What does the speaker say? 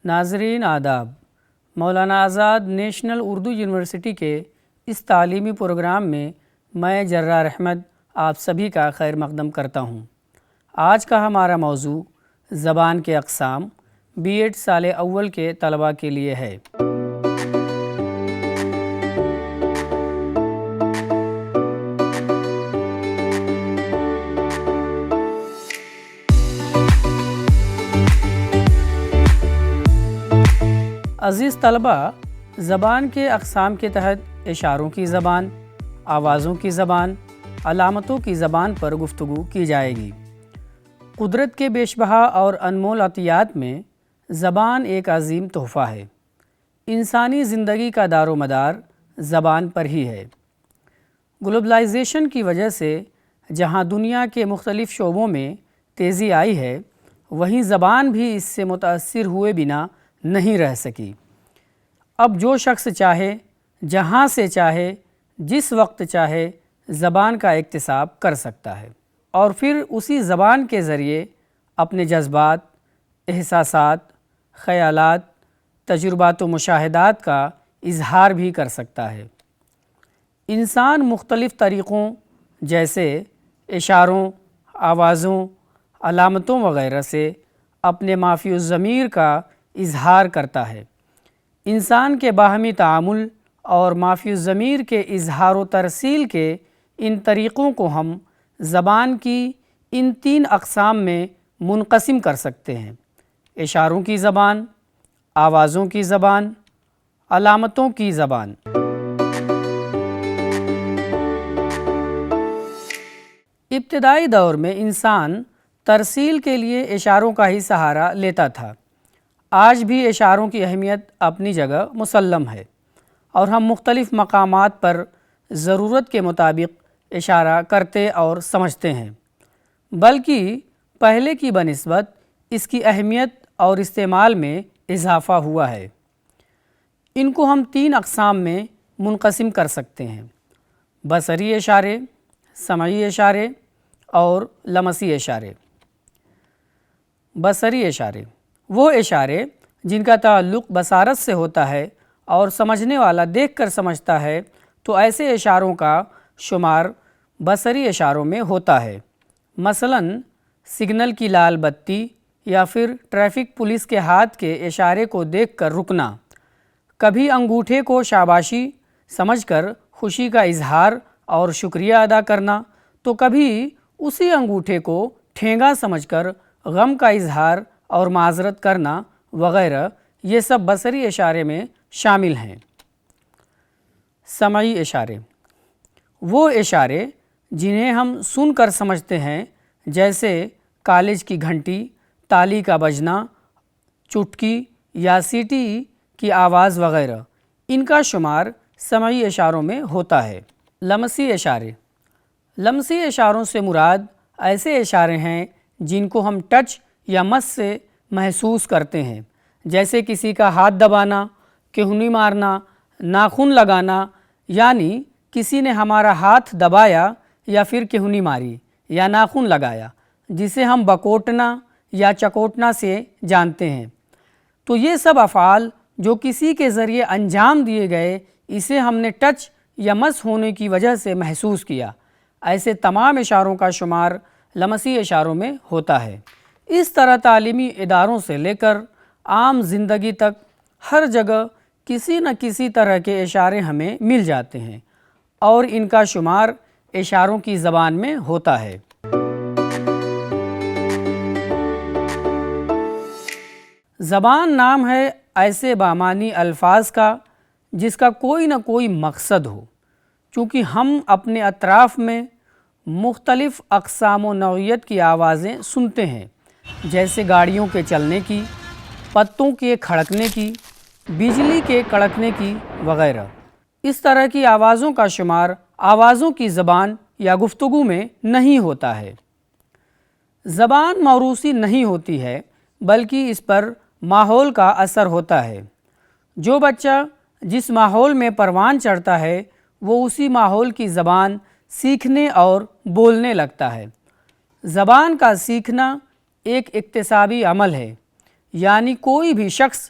ناظرین آداب، Maulana Azad national Urdu university کے اس تعلیمی پروگرام میں جرار احمد آپ سبھی کا خیر مقدم کرتا ہوں۔ آج کا ہمارا موضوع زبان کے اقسام B.Ed سال اول کے طلباء کے لیے ہے۔ عزیز طلباء، زبان کے اقسام کے تحت اشاروں کی زبان، آوازوں کی زبان، علامتوں کی زبان پر گفتگو کی جائے گی۔ قدرت کے بیش بہا اور انمول عطیات میں زبان ایک عظیم تحفہ ہے۔ انسانی زندگی کا دار و مدار زبان پر ہی ہے۔ گلوبلائزیشن کی وجہ سے جہاں دنیا کے مختلف شعبوں میں تیزی آئی ہے، وہیں زبان بھی اس سے متاثر ہوئے بنا نہیں رہ سکی۔ اب جو شخص چاہے، جہاں سے چاہے، جس وقت چاہے، زبان کا اکتساب کر سکتا ہے اور پھر اسی زبان کے ذریعے اپنے جذبات، احساسات، خیالات، تجربات و مشاہدات کا اظہار بھی کر سکتا ہے۔ انسان مختلف طریقوں جیسے اشاروں، آوازوں، علامتوں وغیرہ سے اپنے مافی الضمیر کا اظہار کرتا ہے۔ انسان کے باہمی تعامل اور مافی الضمیر کے اظہار و ترسیل کے ان طریقوں کو ہم زبان کی ان 3 اقسام میں منقسم کر سکتے ہیں: اشاروں کی زبان، آوازوں کی زبان، علامتوں کی زبان۔ ابتدائی دور میں انسان ترسیل کے لیے اشاروں کا ہی سہارا لیتا تھا۔ آج بھی اشاروں کی اہمیت اپنی جگہ مسلم ہے اور ہم مختلف مقامات پر ضرورت کے مطابق اشارہ کرتے اور سمجھتے ہیں، بلکہ پہلے کی بنسبت اس کی اہمیت اور استعمال میں اضافہ ہوا ہے۔ ان کو ہم 3 اقسام میں منقسم کر سکتے ہیں: بصری اشارے، سمعی اشارے اور لمسی اشارے۔ بصری اشارے وہ اشارے جن کا تعلق بصارت سے ہوتا ہے اور سمجھنے والا دیکھ کر سمجھتا ہے، تو ایسے اشاروں کا شمار بصری اشاروں میں ہوتا ہے۔ مثلاً سگنل کی لال بتی یا پھر ٹریفک پولیس کے ہاتھ کے اشارے کو دیکھ کر رکنا، کبھی انگوٹھے کو شاباشی سمجھ کر خوشی کا اظہار اور شکریہ ادا کرنا، تو کبھی اسی انگوٹھے کو ٹھینگا سمجھ کر غم کا اظہار اور معذرت کرنا وغیرہ، یہ سب بصری اشارے میں شامل ہیں۔ سمعی اشارے وہ اشارے جنہیں ہم سن کر سمجھتے ہیں، جیسے کالج کی گھنٹی، تالی کا بجنا، چٹکی یا سیٹی کی آواز وغیرہ، ان کا شمار سمعی اشاروں میں ہوتا ہے۔ لمسی اشارے لمسی اشاروں سے مراد ایسے اشارے ہیں جن کو ہم ٹچ یا مس سے محسوس کرتے ہیں، جیسے کسی کا ہاتھ دبانا، کہنی مارنا، ناخن لگانا، یعنی کسی نے ہمارا ہاتھ دبایا یا پھر کہنی ماری یا ناخن لگایا، جسے ہم بکوٹنا یا چکوٹنا سے جانتے ہیں۔ تو یہ سب افعال جو کسی کے ذریعے انجام دیے گئے، اسے ہم نے ٹچ یا مس ہونے کی وجہ سے محسوس کیا۔ ایسے تمام اشاروں کا شمار لمسی اشاروں میں ہوتا ہے۔ اس طرح تعلیمی اداروں سے لے کر عام زندگی تک ہر جگہ کسی نہ کسی طرح کے اشارے ہمیں مل جاتے ہیں اور ان کا شمار اشاروں کی زبان میں ہوتا ہے۔ زبان نام ہے ایسے بامانی الفاظ کا جس کا کوئی نہ کوئی مقصد ہو۔ چونکہ ہم اپنے اطراف میں مختلف اقسام و نوعیت کی آوازیں سنتے ہیں، جیسے گاڑیوں کے چلنے کی، پتوں کے کھڑکنے کی، بجلی کے کڑکنے کی وغیرہ۔ اس طرح کی آوازوں کا شمار آوازوں کی زبان یا گفتگو میں نہیں ہوتا ہے۔ زبان موروثی نہیں ہوتی ہے، بلکہ اس پر ماحول کا اثر ہوتا ہے۔ جو بچہ جس ماحول میں پروان چڑھتا ہے، وہ اسی ماحول کی زبان سیکھنے اور بولنے لگتا ہے۔ زبان کا سیکھنا ایک اکتسابی عمل ہے، یعنی کوئی بھی شخص